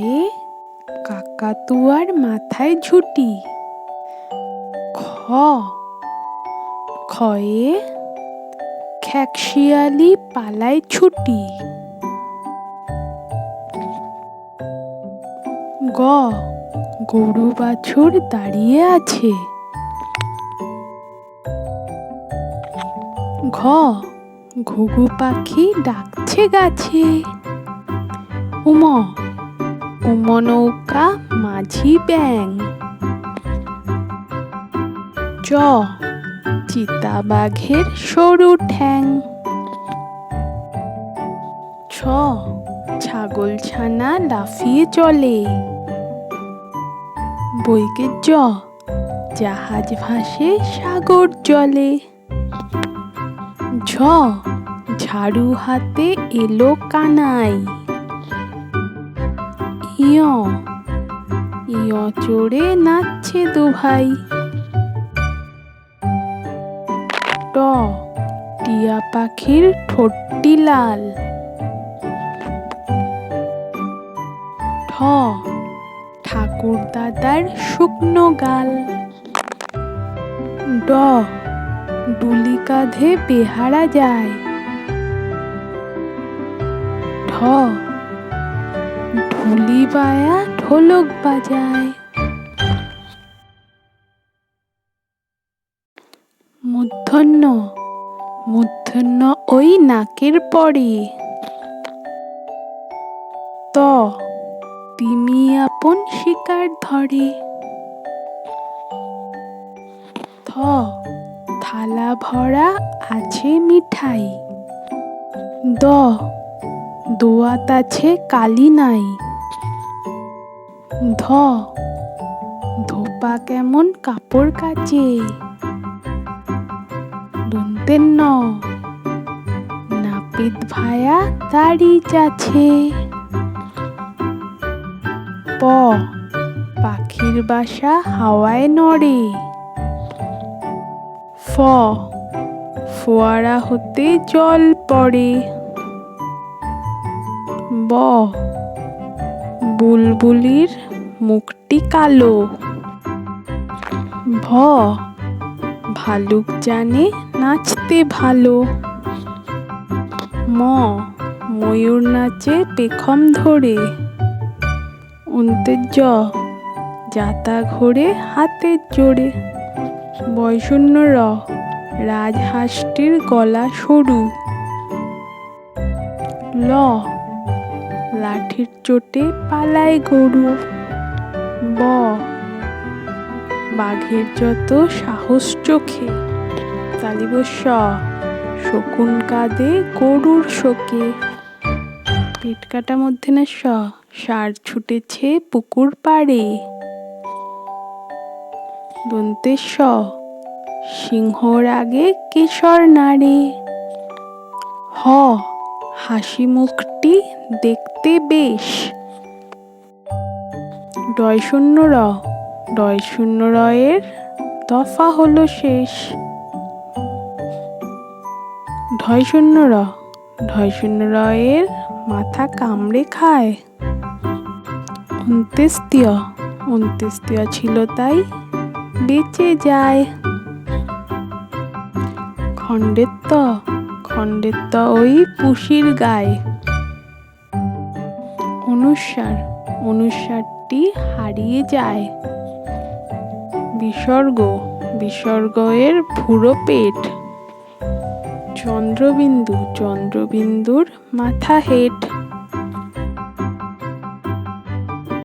কয়ে কাকাতুয়ার মাথায় ঝুঁটি। খ খয়ে খ্যাকশিয়ালি পালায় ছুটি। গ গরু বাছুর দাঁড়িয়ে আছে। ঘ ঘুঘু পাখি ডাকছে গাছে। উম নৌকা মাঝি ব্যাঙ। চ চিতাবাঘের সরু ঠ্যাং। ছ ছাগলছানা লাফিয়ে চলে। বৈকে জ জাহাজ ভাসে সাগর জলে। ঝ ঝাড়ু হাতে এলো কানাই। ইয় চড়ে নাচছে দুভাই। ট টিয়া পাখির ঠোঁটটি লাল। ঠ ঠাকুর দাদার শুকনো গাল। ড ডুলি কাঁধে বেহারা যায়। ঢ ঢুলি বায়া ঢোলক বাজায়। মূর্ধন্য ওই নাকের পরে। ত তিমি আপন শিকার ধরে। থ থালা ভরা আছে মিঠাই। দ দোয়াত আছে কালি নাই। ধ ধোপা কেমন কাপড় কাচে। দন্তে ন নাপিত ভায়া দাড়ি চাছে। প পাখির বাসা হাওয়ায় নড়ে। ফ ফোয়ারা হতে জল পড়ে। ব বুলবুলির মুখটি কালো। ভ ভালুক জানে নাচতে ভালো। ম ময়ূর নাচে পেখম ধরে। জ জাতা ঘোরে হাতের জোরে। বয়শূন্য র রাজহাঁসটির গলা সরু। ল লাঠির চোটে পালায় গরু। ব বাঘের যত সাহস চোখে। শ শকুন কাঁদে গরুর শোকে। পেট কাটা মধ্যে না ষাঁড় ছুটেছে পুকুর পাড়ে। দন্তে স সিংহর আগে কেশর নাড়ে। হ হাসি মুখটি দেখতে বেশ। ডয়শূন্য র এর দফা হলো শেষ। ঢয়শূন্য র এর মাথা কামড়ে খায়। অন্ত্যেষ্টিয় ছিল তাই বেঁচে যায়। খণ্ডের ত ওই পুষির গায়। অনুস্বারটি হারিয়ে যায়। বিসর্গ এর ভুরো পেট। চন্দ্রবিন্দুর মাথা হেট।